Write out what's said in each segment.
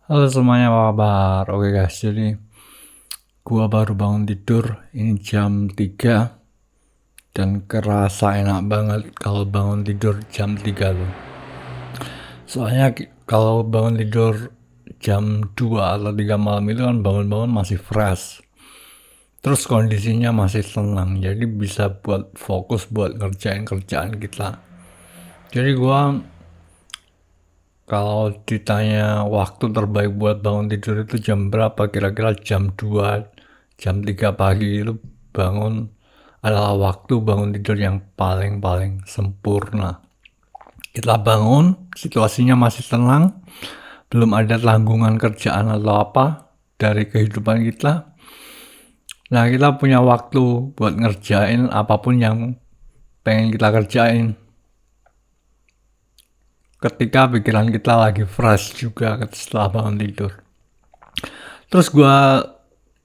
Halo semuanya, apa kabar? Oke guys, jadi gua baru bangun tidur. Ini jam 3 dan kerasa enak banget kalau bangun tidur jam 3 tuh. Soalnya kalau bangun tidur jam 2 atau 3 malam itu kan bangun-bangun masih fresh. Terus kondisinya masih tenang, jadi bisa buat fokus buat ngerjain kerjaan kita. Jadi gua kalau ditanya waktu terbaik buat bangun tidur itu jam berapa, kira-kira jam 2, jam 3 pagi itu bangun adalah waktu bangun tidur yang paling-paling sempurna. Kita bangun, situasinya masih tenang, belum ada tanggungan kerjaan atau apa dari kehidupan kita. Nah, kita punya waktu buat ngerjain apapun yang pengen kita kerjain. Ketika pikiran kita lagi fresh juga setelah bangun tidur. Terus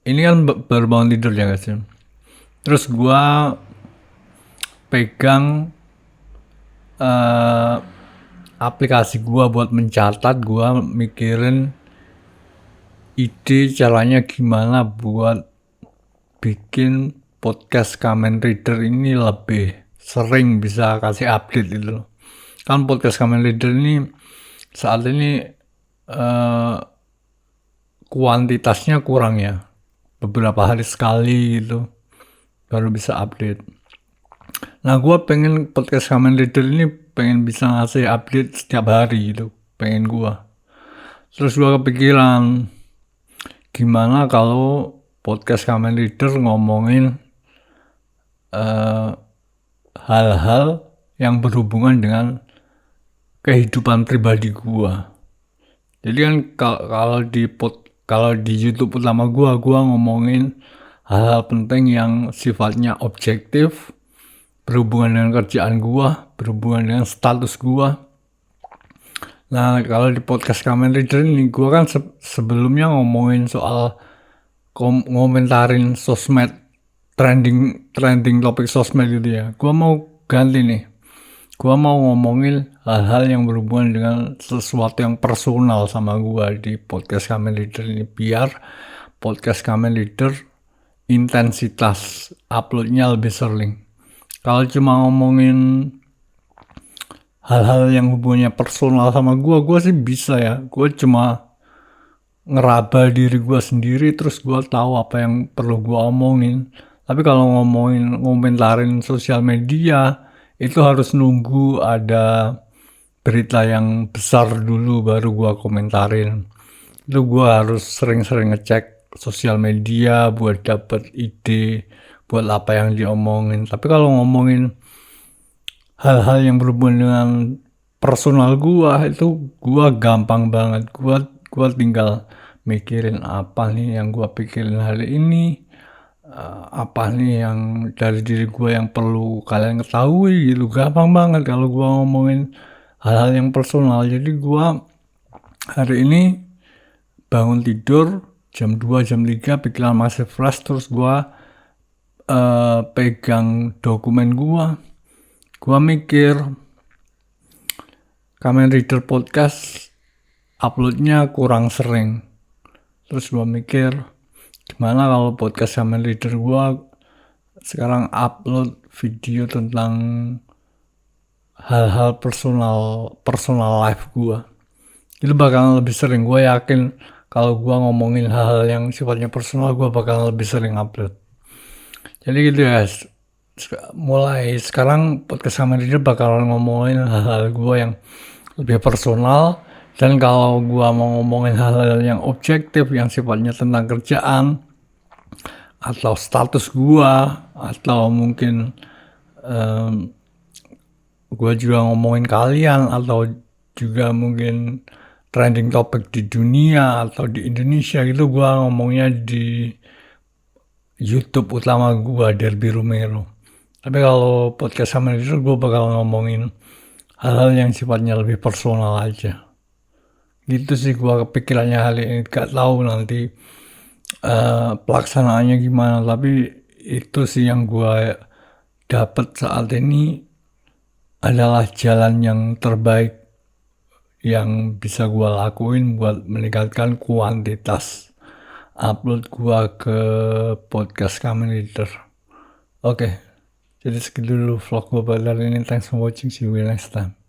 ini kan baru bangun tidur ya guys. Terus pegang aplikasi buat mencatat, mikirin ide caranya gimana buat bikin podcast Kamen Rider ini lebih sering bisa kasih update gitu loh. Kan podcast Kamen Rider ini saat ini kuantitasnya kurang ya, beberapa hari sekali gitu baru bisa update. Nah, gue pengen podcast Kamen Rider ini pengen bisa ngasih update setiap hari gitu, pengen gue. Terus gue kepikiran gimana kalau podcast Kamen Rider ngomongin hal-hal yang berhubungan dengan kehidupan pribadi gue. Jadi kan kalau di YouTube utama gua ngomongin hal-hal penting yang sifatnya objektif, berhubungan dengan kerjaan gua, berhubungan dengan status gua. Nah, kalau di podcast Kamen Rider ini gua kan sebelumnya ngomongin soal ngomentarin sosmed, trending topik sosmed gitu ya. Gua mau ganti nih. Gua mau ngomongin hal-hal yang berhubungan dengan sesuatu yang personal sama gua di podcast Kamen Leader ini, biar podcast Kamen Leader intensitas uploadnya lebih sering. Kalau cuma ngomongin hal-hal yang hubungannya personal sama gua sih bisa ya. Gua cuma ngeraba diri gua sendiri, terus gua tahu apa yang perlu gua omongin. Tapi kalau ngomentarin sosial media, itu harus nunggu ada berita yang besar dulu baru gua komentarin. Itu gua harus sering-sering ngecek sosial media buat dapet ide buat apa yang diomongin. Tapi kalau ngomongin hal-hal yang berhubungan dengan personal gua, itu gua gampang banget. Gua tinggal mikirin apa nih yang gua pikirin hari ini, apa nih yang dari diri gue yang perlu kalian ketahui gitu. Gampang banget kalau gue ngomongin hal-hal yang personal. Jadi gue hari ini bangun tidur jam 2 jam 3 pikiran masih fresh, terus gue pegang dokumen gue mikir Kamen Rider podcast uploadnya kurang sering. Terus gue mikir gimana kalau podcast Kamen Rider gue sekarang upload video tentang hal-hal personal life gue. Itu bakal lebih sering. Gue yakin kalau gue ngomongin hal-hal yang sifatnya personal, gue bakal lebih sering upload. Jadi gitu ya. Mulai sekarang podcast Kamen Rider bakal ngomongin hal-hal gue yang lebih personal. Dan kalau gue mau ngomongin hal-hal yang objektif, yang sifatnya tentang kerjaan, atau status gua, atau mungkin gua juga ngomongin kalian, atau juga mungkin trending topik di dunia atau di Indonesia, gitu gua ngomongnya di YouTube utama gua, Derby Romero. Tapi kalau podcast sama itu gua bakal ngomongin hal-hal yang sifatnya lebih personal aja. Gitu sih gua kepikirannya hari ini. Gak tahu nanti pelaksanaannya gimana, tapi itu sih yang gue dapat saat ini adalah jalan yang terbaik yang bisa gue lakuin buat meningkatkan kuantitas upload gue ke podcast Kamen Rider. Oke, jadi segitu dulu vlog gue pada hari ini. Thanks for watching, see you next time.